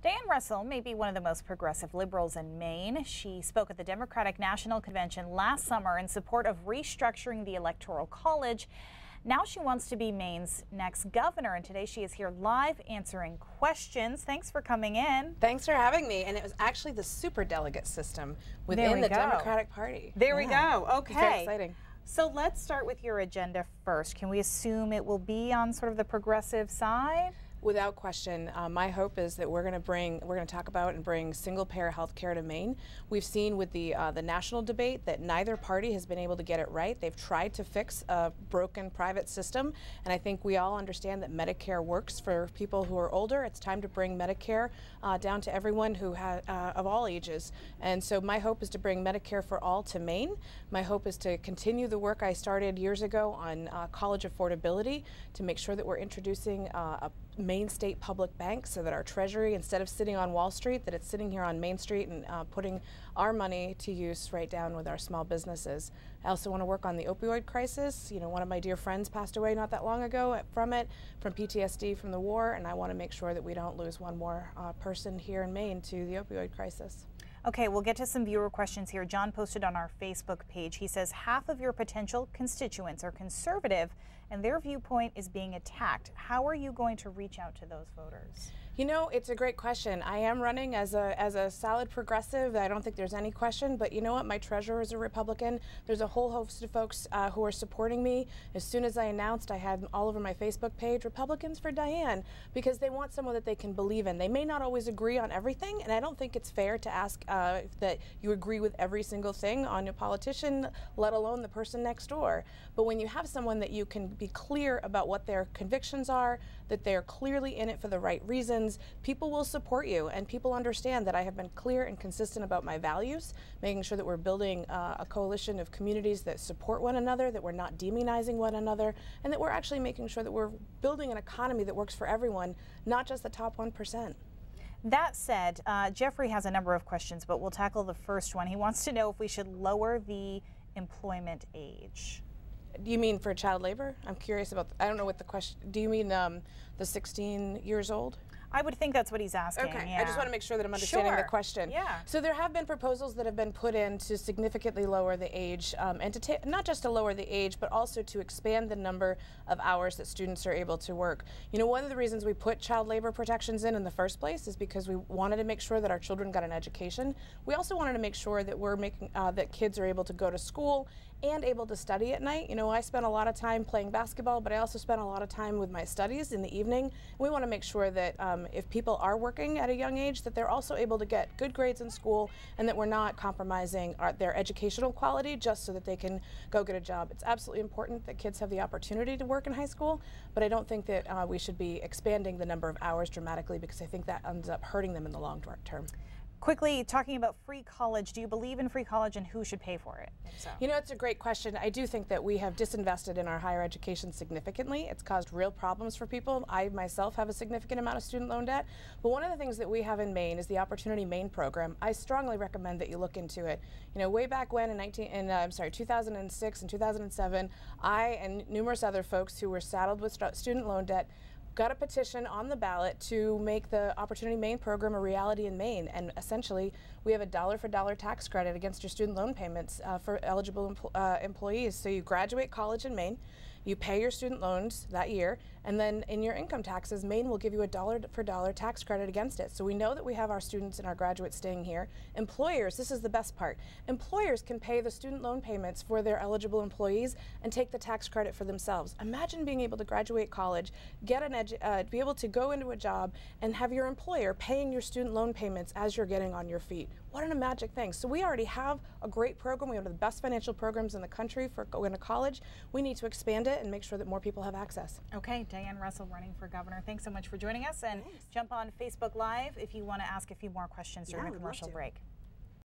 Diane Russel may be one of the most progressive liberals in Maine. She spoke at the Democratic National Convention last summer in support of restructuring the Electoral College. Now she wants to be Maine's next governor, and today she is here live answering questions. Thanks for coming in. Thanks for having me. And it was actually the superdelegate system within the Democratic Party. There we go. Okay. It's very exciting. So let's start with your agenda first. Can we assume it will be on sort of the progressive side? Without question, my hope is that we're going to talk about and bring single-payer health care to Maine. We've seen with the national debate that neither party has been able to get it right. They've tried to fix a broken private system, and I think we all understand that Medicare works for people who are older. It's time to bring Medicare down to everyone who of all ages. And so my hope is to bring Medicare for all to Maine. My hope is to continue the work I started years ago on college affordability, to make sure that we're introducing a Maine State Public Bank so that our Treasury, instead of sitting on Wall Street, that it's sitting here on Main Street and putting our money to use right down with our small businesses. I also want to work on the opioid crisis. You know, one of my dear friends passed away not that long ago from PTSD from the war, and I want to make sure that we don't lose one more person here in Maine to the opioid crisis. Okay, we'll get to some viewer questions here. John posted on our Facebook page. He says half of your potential constituents are conservative and their viewpoint is being attacked. How are you going to reach out to those voters? You know, it's a great question. I am running as a solid progressive. I don't think there's any question, but you know what? My treasurer is a Republican. There's a whole host of folks who are supporting me. As soon as I announced, I had all over my Facebook page, Republicans for Diane, because they want someone that they can believe in. They may not always agree on everything, and I don't think it's fair to ask that you agree with every single thing on a politician, let alone the person next door. But when you have someone that you can be clear about what their convictions are, that they're clearly in it for the right reasons, people will support you, and people understand that I have been clear and consistent about my values, making sure that we're building a coalition of communities that support one another, that we're not demonizing one another, and that we're actually making sure that we're building an economy that works for everyone, not just the top 1%. That said, Jeffrey has a number of questions, but we'll tackle the first one. He wants to know if we should lower the employment age. Do you mean for child labor? I'm curious about, I don't know what the question, do you mean the 16 years old? I would think that's what he's asking. Okay, yeah. I just want to make sure that I'm understanding the question. Yeah. So there have been proposals that have been put in to significantly lower the age, and to not just to lower the age, but also to expand the number of hours that students are able to work. You know, one of the reasons we put child labor protections in the first place is because we wanted to make sure that our children got an education. We also wanted to make sure that we're making that kids are able to go to school and able to study at night. You know, I spent a lot of time playing basketball, but I also spent a lot of time with my studies in the evening. We want to make sure that if people are working at a young age, that they're also able to get good grades in school, and that we're not compromising their educational quality just so that they can go get a job. It's absolutely important that kids have the opportunity to work in high school, but I don't think that we should be expanding the number of hours dramatically, because I think that ends up hurting them in the long term. Quickly, talking about free college, do you believe in free college, and who should pay for it? So. You know, it's a great question. I do think that we have disinvested in our higher education significantly. It's caused real problems for people. I myself have a significant amount of student loan debt. But one of the things that we have in Maine is the Opportunity Maine program. I strongly recommend that you look into it. You know, way back when in 2006 and 2007, I and numerous other folks who were saddled with student loan debt got a petition on the ballot to make the Opportunity Maine program a reality in Maine, and essentially we have a dollar-for-dollar tax credit against your student loan payments for eligible employees. So you graduate college in Maine, you pay your student loans that year, and then in your income taxes, Maine will give you a dollar-for-dollar tax credit against it. So we know that we have our students and our graduates staying here. Employers, this is the best part, employers can pay the student loan payments for their eligible employees and take the tax credit for themselves. Imagine being able to graduate college, get be able to go into a job and have your employer paying your student loan payments as you're getting on your feet. What a magic thing. So we already have a great program. We have one of the best financial programs in the country for going to college. We need to expand it and make sure that more people have access. Okay, Diane Russel running for governor. Thanks so much for joining us, and jump on Facebook Live if you want to ask a few more questions during a commercial break.